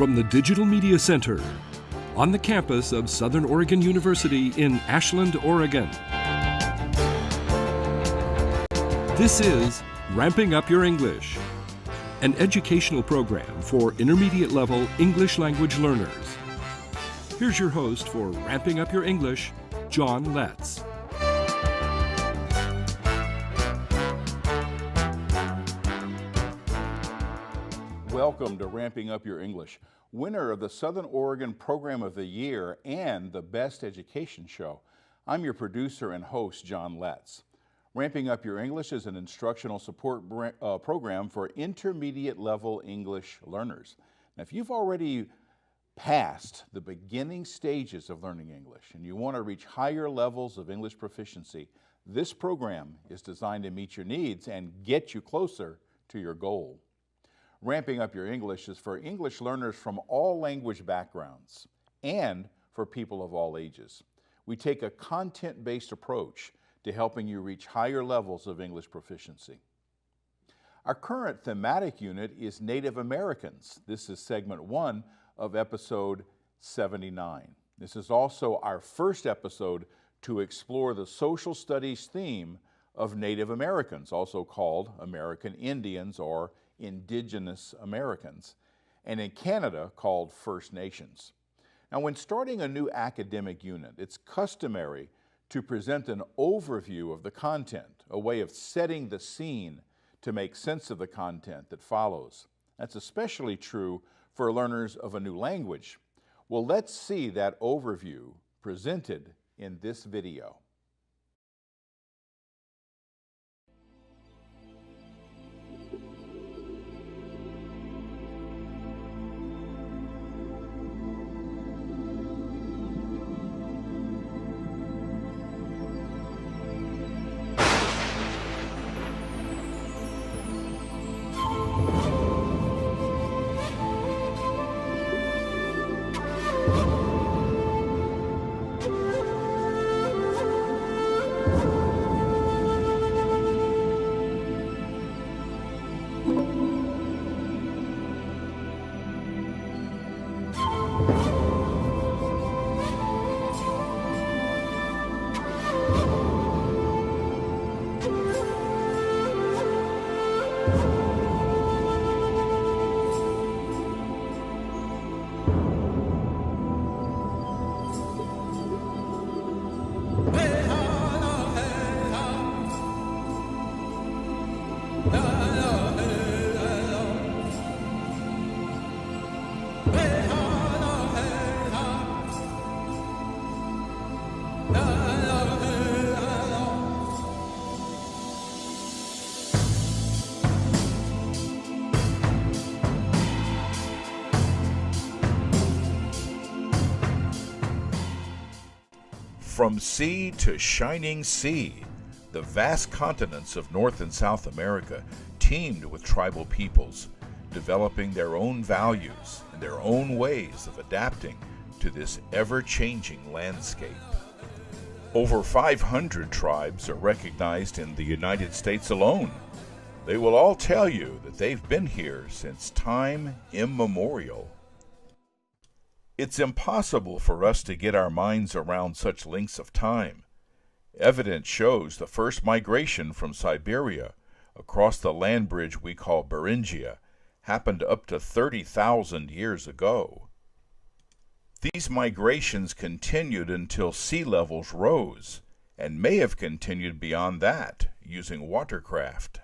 from the Digital Media Center on the campus of Southern Oregon University in Ashland, Oregon. This is Ramping Up Your English, an educational program for intermediate level English language learners. Here's your host for Ramping Up Your English, John Letts. Welcome to Ramping Up Your English, winner of the Southern Oregon Program of the Year and the Best Education Show. I'm your producer and host, John Letts. Ramping Up Your English is an instructional support program for intermediate level English learners. Now, if you've already passed the beginning stages of learning English and you want to reach higher levels of English proficiency, this program is designed to meet your needs and get you closer to your goal. Ramping Up Your English is for English learners from all language backgrounds and for people of all ages. We take a content-based approach to helping you reach higher levels of English proficiency. Our current thematic unit is Native Americans. This is segment 1 of episode 79. This is also our first episode to explore the social studies theme of Native Americans, also called American Indians or Indigenous Americans, and in Canada called First Nations. Now, when starting a new academic unit, it's customary to present an overview of the content, a way of setting the scene to make sense of the content that follows. That's especially true for learners of a new language. Well, let's see that overview presented in this video. From sea to shining sea, the vast continents of North and South America teemed with tribal peoples, developing their own values and their own ways of adapting to this ever-changing landscape. Over 500 tribes are recognized in the United States alone. They will all tell you that they've been here since time immemorial. It's impossible for us to get our minds around such lengths of time. Evidence shows the first migration from Siberia across the land bridge we call Beringia happened up to 30,000 years ago. These migrations continued until sea levels rose and may have continued beyond that using watercraft.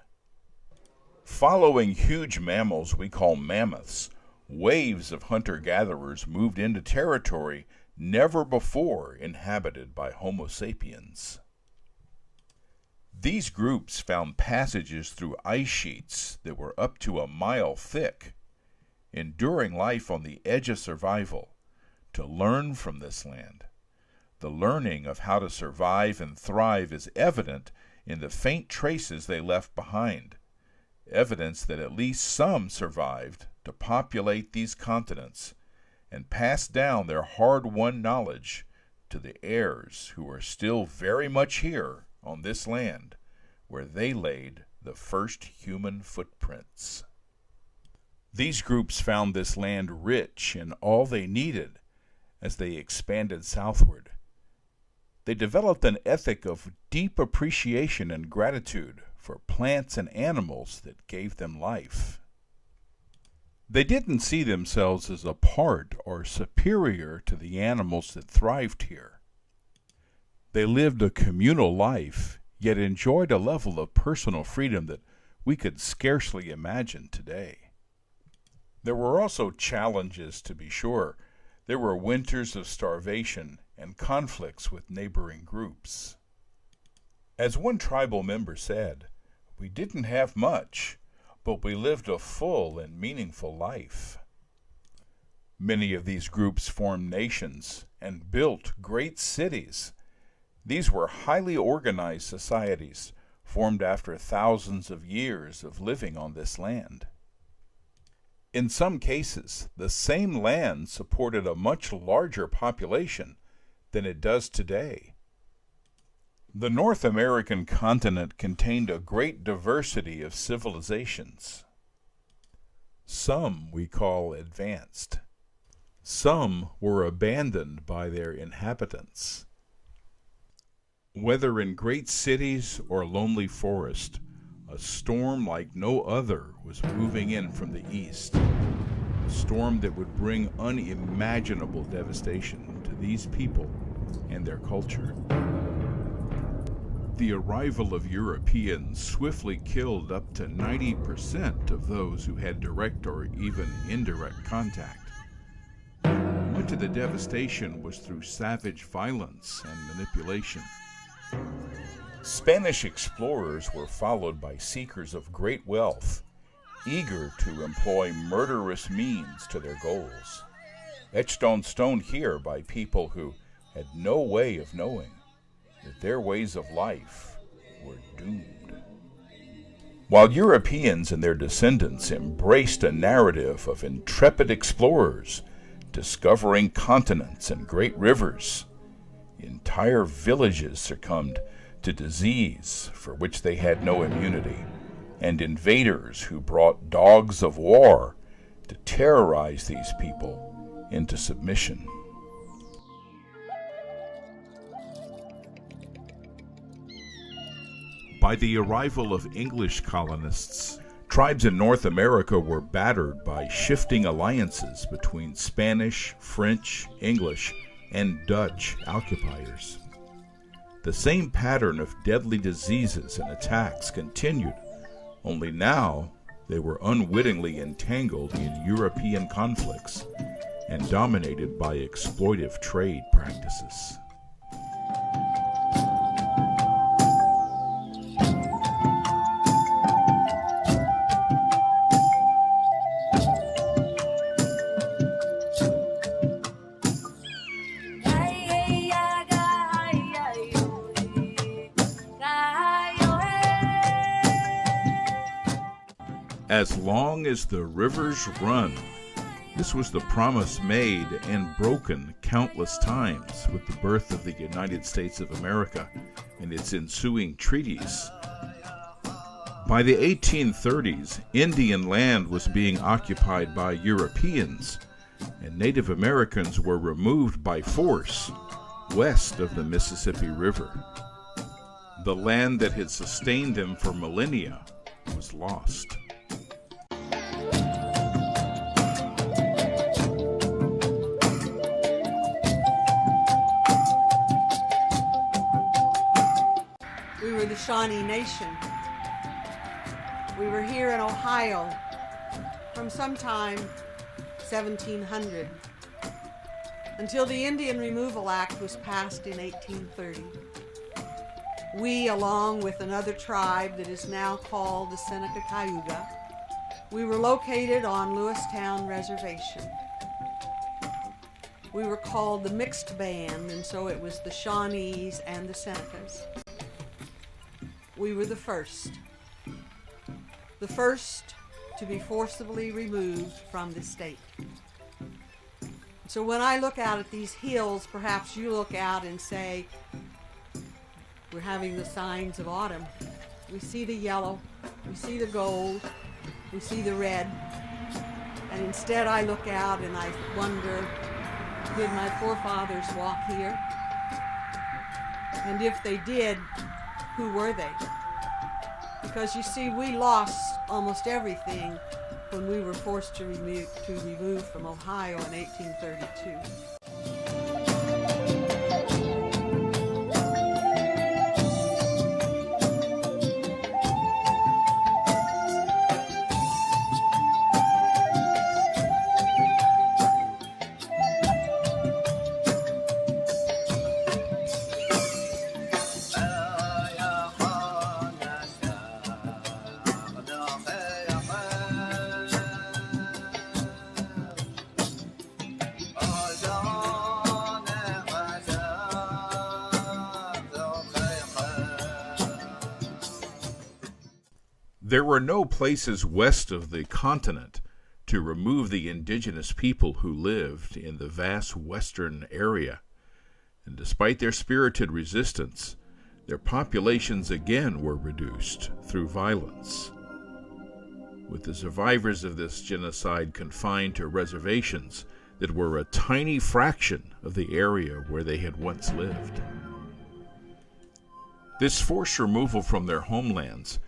Following huge mammals we call mammoths, waves of hunter-gatherers moved into territory never before inhabited by Homo sapiens. These groups found passages through ice sheets that were up to a mile thick, enduring life on the edge of survival to learn from this land. The learning of how to survive and thrive is evident in the faint traces they left behind, evidence that at least some survived to populate these continents and pass down their hard-won knowledge to the heirs who are still very much here on this land where they laid the first human footprints. These groups found this land rich in all they needed as they expanded southward. They developed an ethic of deep appreciation and gratitude for plants and animals that gave them life. They didn't see themselves as a part or superior to the animals that thrived here. They lived a communal life, yet enjoyed a level of personal freedom that we could scarcely imagine today. There were also challenges, to be sure. There were winters of starvation and conflicts with neighboring groups. As one tribal member said, "We didn't have much, but we lived a full and meaningful life." Many of these groups formed nations and built great cities. These were highly organized societies formed after thousands of years of living on this land. In some cases, the same land supported a much larger population than it does today. The North American continent contained a great diversity of civilizations. Some we call advanced. Some were abandoned by their inhabitants. Whether in great cities or lonely forest, a storm like no other was moving in from the east, a storm that would bring unimaginable devastation to these people and their culture. The arrival of Europeans swiftly killed up to 90% of those who had direct or even indirect contact. Much of the devastation was through savage violence and manipulation. Spanish explorers were followed by seekers of great wealth, eager to employ murderous means to their goals, etched on stone here by people who had no way of knowing that their ways of life were doomed. While Europeans and their descendants embraced a narrative of intrepid explorers discovering continents and great rivers, entire villages succumbed to disease for which they had no immunity, and invaders who brought dogs of war to terrorize these people into submission. By the arrival of English colonists, tribes in North America were battered by shifting alliances between Spanish, French, English, and Dutch occupiers. The same pattern of deadly diseases and attacks continued, only now they were unwittingly entangled in European conflicts and dominated by exploitive trade practices. As long as the rivers run. This was the promise made and broken countless times with the birth of the United States of America and its ensuing treaties. By the 1830s, Indian land was being occupied by Europeans, and Native Americans were removed by force west of the Mississippi River. The land that had sustained them for millennia was lost. We were the Shawnee Nation. We were here in Ohio from sometime 1700 until the Indian Removal Act was passed in 1830. We, along with another tribe that is now called the Seneca Cayuga, we were located on Lewistown Reservation. We were called the Mixed Band, and so it was the Shawnees and the Senecas. We were the first to be forcibly removed from the state. So when I look out at these hills, perhaps you look out and say, we're having the signs of autumn. We see the yellow, we see the gold, we see the red. And instead I look out and I wonder, did my forefathers walk here? And if they did, who were they? Because you see, we lost almost everything when we were forced to remove from Ohio in 1832. There were no places west of the continent to remove the indigenous people who lived in the vast western area. And despite their spirited resistance, their populations again were reduced through violence. With the survivors of this genocide confined to reservations that were a tiny fraction of the area where they had once lived. This forced removal from their homelands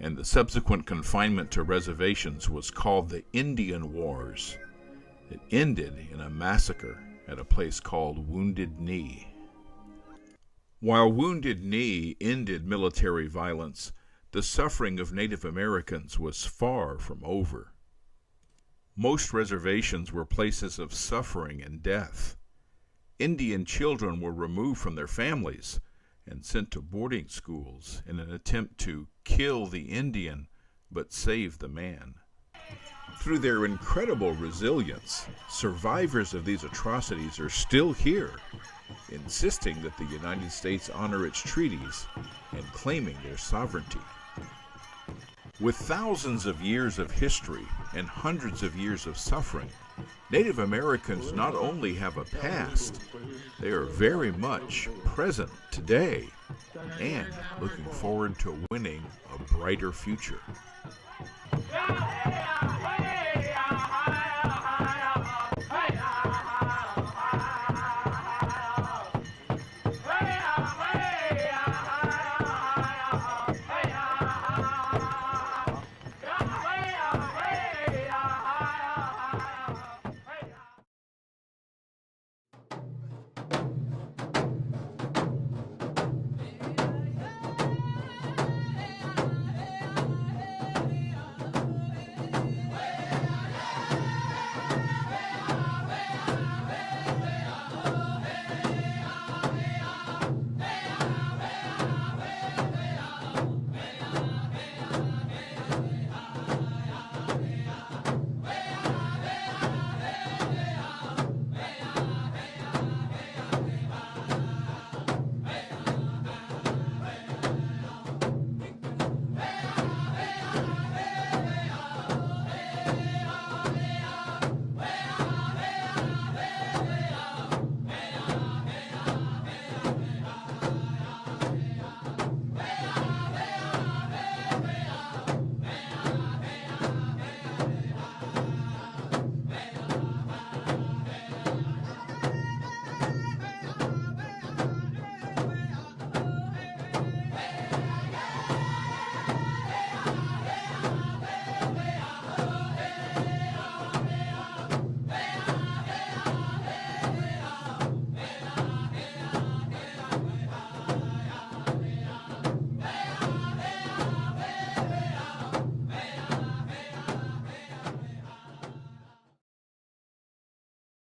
and the subsequent confinement to reservations was called the Indian Wars. It ended in a massacre at a place called Wounded Knee. While Wounded Knee ended military violence, the suffering of Native Americans was far from over. Most reservations were places of suffering and death. Indian children were removed from their families and sent to boarding schools in an attempt to kill the Indian but save the man. Through their incredible resilience, survivors of these atrocities are still here, insisting that the United States honor its treaties and claiming their sovereignty. With thousands of years of history and hundreds of years of suffering, Native Americans not only have a past, they are very much present today and looking forward to winning a brighter future.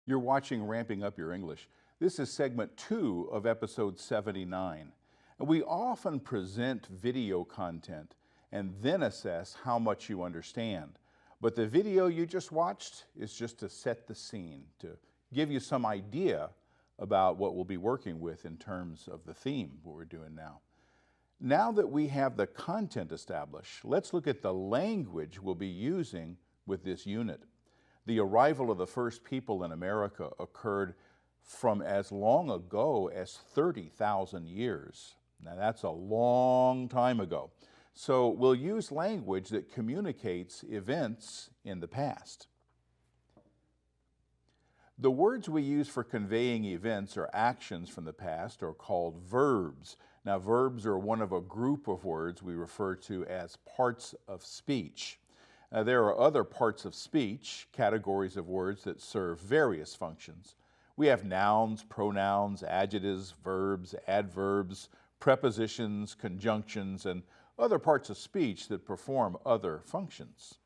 You're watching Ramping Up Your English. This is segment 2 of episode 79. And we often present video content and then assess how much you understand. But the video you just watched is just to set the scene, to give you some idea about what we'll be working with in terms of the theme, what we're doing now. Now that we have the content established, let's look at the language we'll be using with this unit. The arrival of the first people in America occurred from as long ago as 30,000 years. Now that's a long time ago. So we'll use language that communicates events in the past. The words we use for conveying events or actions from the past are called verbs. Now, verbs are one of a group of words we refer to as parts of speech. There are other parts of speech, categories of words that serve various functions. We have nouns, pronouns, adjectives, verbs, adverbs, prepositions, conjunctions, and other parts of speech that perform other functions.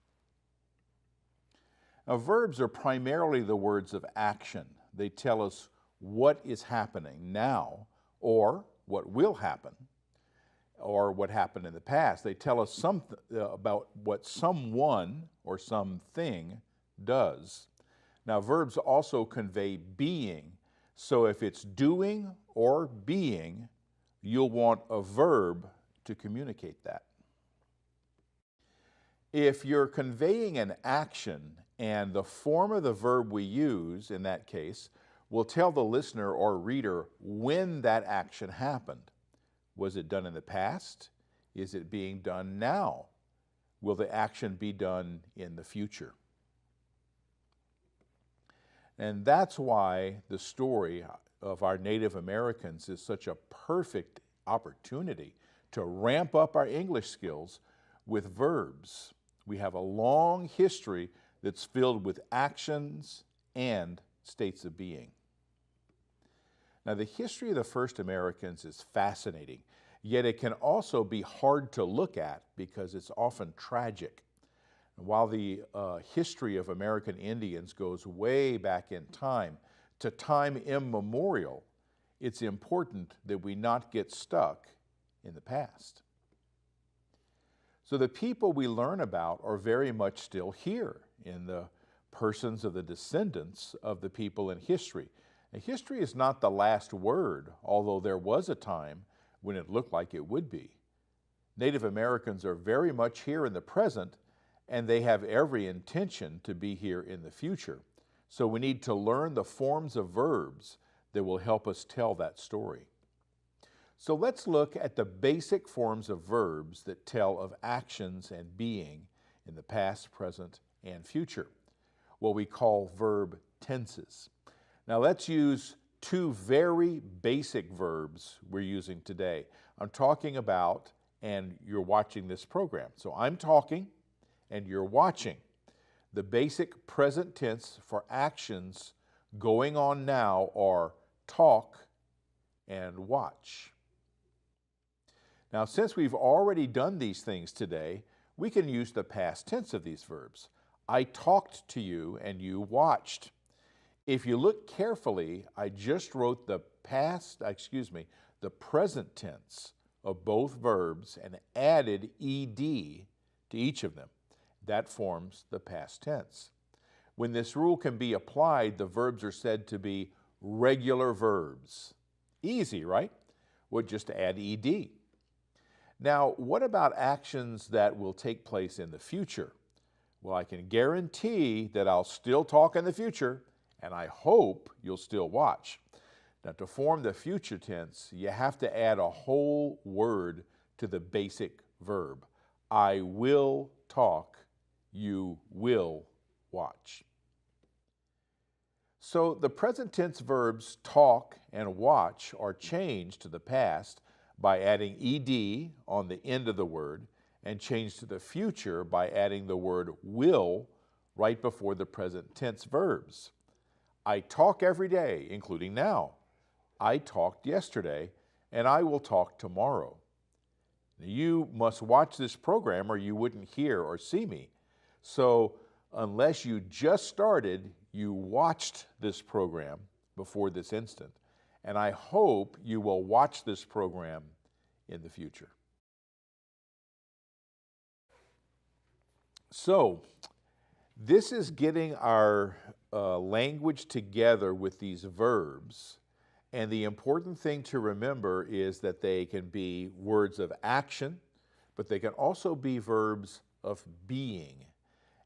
Now, verbs are primarily the words of action. They tell us what is happening now, or what will happen, or what happened in the past. They tell us something about what someone or something does. Now, verbs also convey being. So if it's doing or being, you'll want a verb to communicate that. If you're conveying an action and the form of the verb we use in that case will tell the listener or reader when that action happened. Was it done in the past? Is it being done now? Will the action be done in the future? And that's why the story of our Native Americans is such a perfect opportunity to ramp up our English skills with verbs. We have a long history that's filled with actions and states of being. Now, the history of the first Americans is fascinating, yet it can also be hard to look at because it's often tragic. While the history of American Indians goes way back in time, to time immemorial, it's important that we not get stuck in the past. So the people we learn about are very much still here in the persons of the descendants of the people in history. And history is not the last word, although there was a time when it looked like it would be. Native Americans are very much here in the present, and they have every intention to be here in the future. So we need to learn the forms of verbs that will help us tell that story. So let's look at the basic forms of verbs that tell of actions and being in the past, present, and future, what we call verb tenses. Now let's use two very basic verbs we're using today. I'm talking about, and you're watching this program. So I'm talking, and you're watching. The basic present tense for actions going on now are talk and watch. Now, since we've already done these things today, we can use the past tense of these verbs. I talked to you and you watched. If you look carefully, I just wrote the present tense of both verbs and added ed to each of them. That forms the past tense. When this rule can be applied, the verbs are said to be regular verbs. Easy, right? We'll just add ed. Now, what about actions that will take place in the future? Well, I can guarantee that I'll still talk in the future, and I hope you'll still watch. Now, to form the future tense, you have to add a whole word to the basic verb. I will talk, you will watch. So the present tense verbs talk and watch are changed to the past by adding ed on the end of the word, and changed to the future by adding the word will right before the present tense verbs. I talk every day, including now. I talked yesterday, and I will talk tomorrow. You must watch this program or you wouldn't hear or see me. So unless you just started, you watched this program before this instant. And I hope you will watch this program in the future. So, this is getting our language together with these verbs. And the important thing to remember is that they can be words of action, but they can also be verbs of being.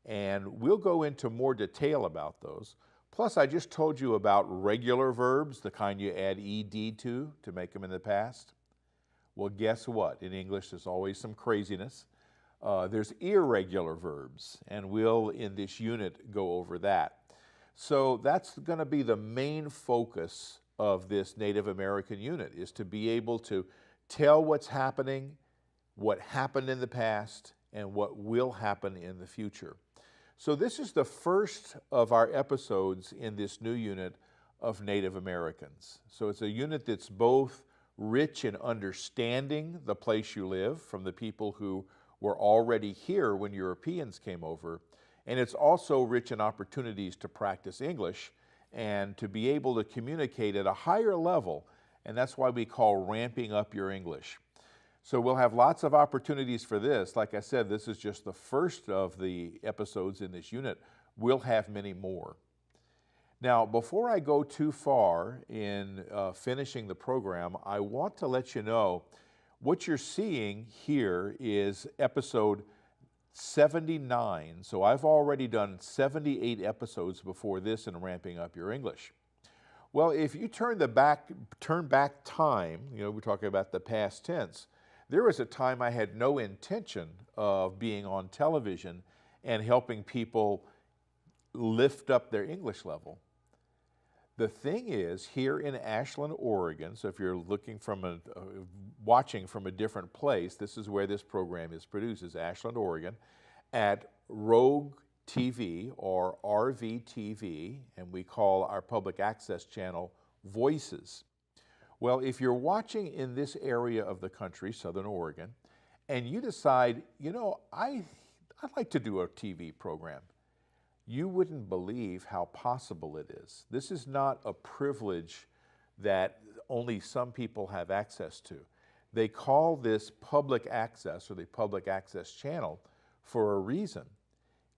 And we'll go into more detail about those. Plus, I just told you about regular verbs, the kind you add ed to make them in the past. Well, guess what? In English, there's always some craziness. There's irregular verbs, and we'll, in this unit, go over that. So that's going to be the main focus of this Native American unit, is to be able to tell what's happening, what happened in the past, and what will happen in the future. So this is the first of our episodes in this new unit of Native Americans. So it's a unit that's both rich in understanding the place you live from the people who were already here when Europeans came over, and it's also rich in opportunities to practice English and to be able to communicate at a higher level, and that's why we call ramping up your English. So we'll have lots of opportunities for this. Like I said, this is just the first of the episodes in this unit. We'll have many more. Now, before I go too far in finishing the program, I want to let you know what you're seeing here is episode 79. So I've already done 78 episodes before this in Ramping Up Your English. Well, if you turn back time, we're talking about the past tense, there was a time I had no intention of being on television and helping people lift up their English level. The thing is, here in Ashland, Oregon, so if you're looking from watching from a different place, this is where this program is produced, is Ashland, Oregon, at Rogue TV or RVTV, and we call our public access channel Voices. Well, if you're watching in this area of the country, Southern Oregon, and you decide, I'd like to do a TV program, you wouldn't believe how possible it is. This is not a privilege that only some people have access to. They call this public access, or the public access channel, for a reason.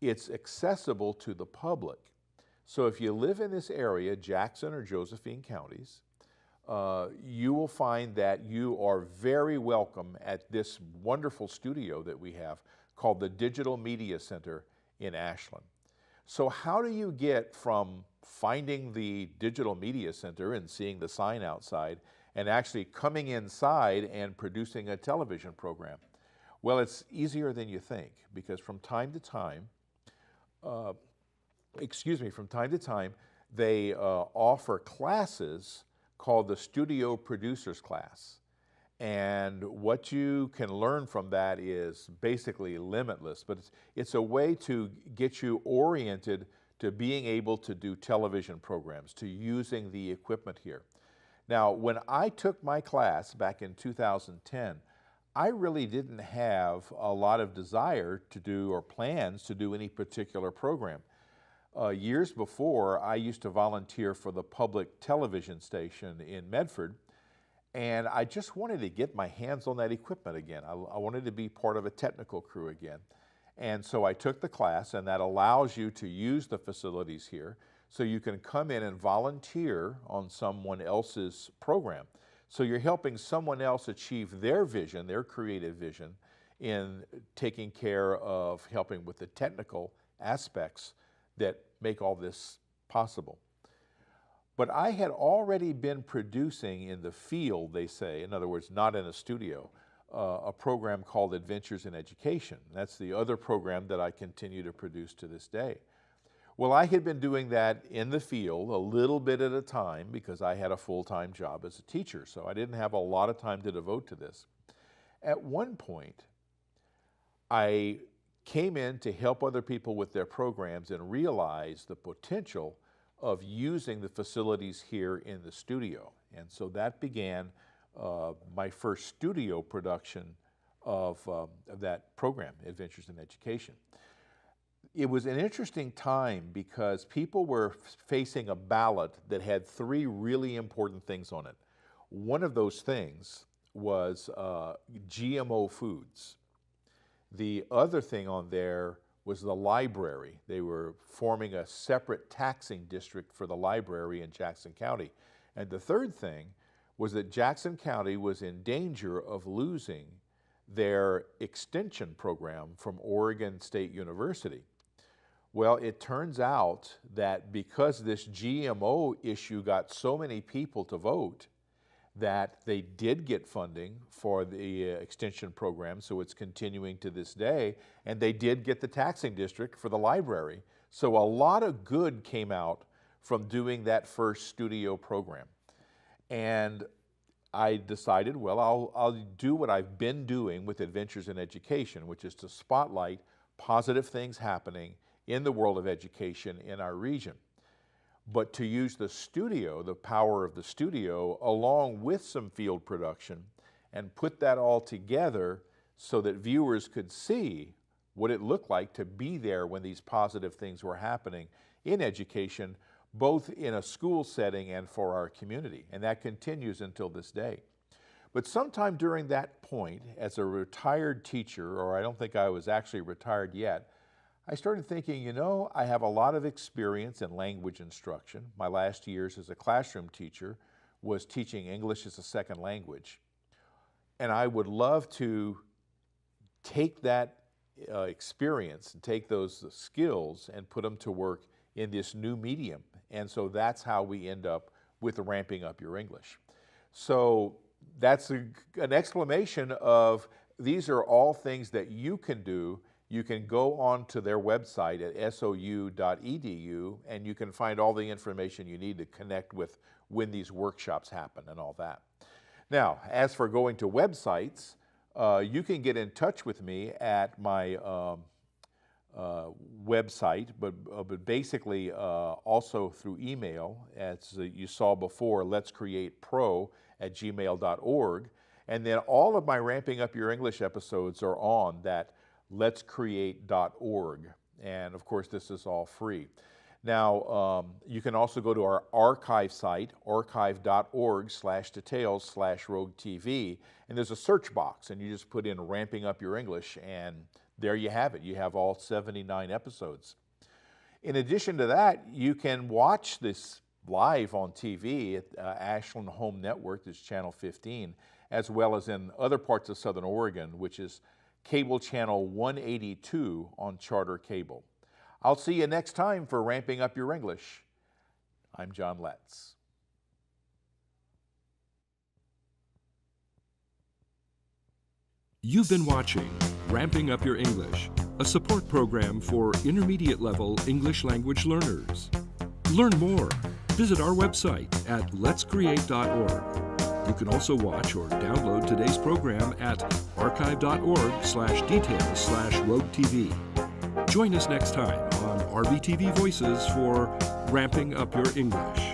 It's accessible to the public. So if you live in this area, Jackson or Josephine counties, you will find that you are very welcome at this wonderful studio that we have called the Digital Media Center in Ashland. So how do you get from finding the Digital Media Center and seeing the sign outside and actually coming inside and producing a television program? Well, it's easier than you think, because from time to time, they offer classes called the Studio Producers Class. And what you can learn from that is basically limitless, but it's a way to get you oriented to being able to do television programs, to using the equipment here. Now, when I took my class back in 2010, I really didn't have a lot of desire to do or plans to do any particular program. Years before, I used to volunteer for the public television station in Medford, and I just wanted to get my hands on that equipment again. I wanted to be part of a technical crew again. And so I took the class, and that allows you to use the facilities here so you can come in and volunteer on someone else's program. So you're helping someone else achieve their vision, their creative vision, in taking care of helping with the technical aspects that make all this possible. But I had already been producing in the field, they say, in other words, not in a studio, a program called Adventures in Education. That's the other program that I continue to produce to this day. Well, I had been doing that in the field a little bit at a time because I had a full-time job as a teacher, so I didn't have a lot of time to devote to this. At one point, I came in to help other people with their programs and realized the potential of using the facilities here in the studio. And so that began my first studio production of that program, Adventures in Education. It was an interesting time because people were facing a ballot that had three really important things on it. One of those things was GMO foods. The other thing on there was the library. They were forming a separate taxing district for the library in Jackson County. And the third thing was that Jackson County was in danger of losing their extension program from Oregon State University. Well, it turns out that because this GMO issue got so many people to vote, that they did get funding for the extension program, so it's continuing to this day, and they did get the taxing district for the library. So a lot of good came out from doing that first studio program. And I decided, well, I'll do what I've been doing with Adventures in Education, which is to spotlight positive things happening in the world of education in our region. But to use the studio, the power of the studio, along with some field production, and put that all together so that viewers could see what it looked like to be there when these positive things were happening in education, both in a school setting and for our community. And that continues until this day. But sometime during that point, as a retired teacher, or I don't think I was actually retired yet, I started thinking, you know, I have a lot of experience in language instruction. My last years as a classroom teacher was teaching English as a second language. And I would love to take that experience and take those skills and put them to work in this new medium. And so that's how we end up with Ramping Up Your English. So that's an exclamation of these are all things that you can do. You can go on to their website at sou.edu and you can find all the information you need to connect with when these workshops happen and all that. Now, as for going to websites, you can get in touch with me at my website, but basically also through email, as you saw before, letscreatepro@gmail.org. And then all of my Ramping Up Your English episodes are on that letscreate.org. And of course, this is all free. Now, you can also go to our archive site, archive.org/details/Rogue TV, and there's a search box, and you just put in Ramping Up Your English, and there you have it. You have all 79 episodes. In addition to that, you can watch this live on TV at Ashland Home Network, this channel 15, as well as in other parts of Southern Oregon, which is cable channel 182 on Charter Cable. I'll see you next time for Ramping Up Your English. I'm John Letts. You've been watching Ramping Up Your English, a support program for intermediate level English language learners. Learn more. Visit our website at letscreate.org. You can also watch or download today's program at archive.org/details/Rogue TV. Join us next time on RBTV Voices for Ramping Up Your English.